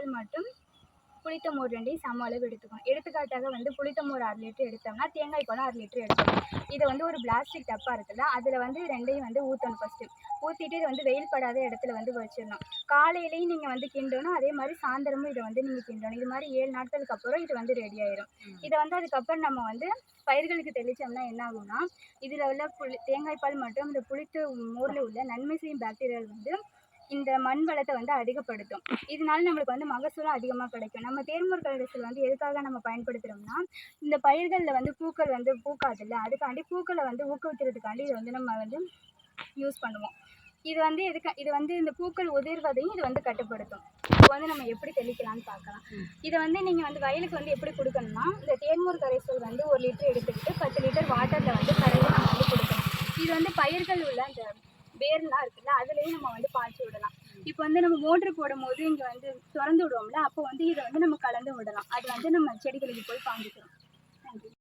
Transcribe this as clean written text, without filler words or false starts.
பால் மற்றும் புளித்த மோர் 2யும் சம அளவு எடுத்துக்கணும். எடுத்துக்காட்டாக வந்து புளித்த மோர் 1/2 லிட்டர் எடுத்தோம்னா தேங்காய் பால் 1/2 லிட்டர் எடுத்துக்கணும். இதை வந்து ஒரு பிளாஸ்டிக் டப்பா இருக்குல்ல, அதில் வந்து 2யும் வந்து ஊற்றணும். ஃபஸ்ட்டு ஊற்றிட்டு இதை வந்து வெயில் படாத இடத்துல வந்து வச்சிடணும். காலையிலையும் நீங்கள் வந்து கிண்டணும், அதே மாதிரி சாயந்தரமும் இதை வந்து நீங்கள் கிண்டணும். இது மாதிரி 7 நாட்களுக்கு அப்புறம் இது வந்து ரெடி ஆயிடும். இதை வந்து அதுக்கப்புறம் நம்ம வந்து பயிர்களுக்கு தெளித்தோம்னா என்ன ஆகும்னா, இதில் உள்ள தேங்காய் பால் மற்றும் இந்த புளித்த மோரில் உள்ள நன்மை செய்யும் பாக்டீரியால் வந்து இந்த மண் வளத்தை வந்து அதிகப்படுத்தும். இதனால நம்மளுக்கு வந்து மகசூலும் அதிகமாக கிடைக்கும். நம்ம தேன்மோர் கரைசல் வந்து எதுக்காக நம்ம பயன்படுத்துகிறோம்னா, இந்த பயிர்களில் வந்து பூக்கள் வந்து பூக்காதுல்ல, அதுக்காண்டி பூக்களை வந்து ஊக்குவிக்கிறதுக்காண்டி இதை வந்து நம்ம வந்து யூஸ் பண்ணுவோம். இது வந்து இது வந்து இந்த பூக்கள் உதிர்வதையும் இது வந்து கட்டுப்படுத்தும். இப்போ வந்து நம்ம எப்படி தெளிக்கலாம்னு பார்க்கலாம். இதை வந்து நீங்கள் வந்து வயலுக்கு வந்து எப்படி கொடுக்கணும்னா, இந்த தேன்மோர் கரைசல் வந்து 1 லிட்டர் எடுத்துக்கிட்டு 10 லிட்டர் வாட்டரில் வந்து கரையை நம்ம வந்து கொடுக்கணும். இது வந்து பயிர்கள் உள்ள அந்த வேர்லாம் இருக்குல்ல, அதுலேயும் நம்ம வந்து பாய்ச்சி விடலாம். இப்போ வந்து நம்ம மோட்ரு போடும்போது இங்கே வந்து திறந்து விடுவோம்ல, அப்போ வந்து இதை வந்து நம்ம கலந்து விடலாம். அது வந்து நம்ம செடிகளுக்கு போய் பாய்ஞ்சிக்கிறோம். நன்றி.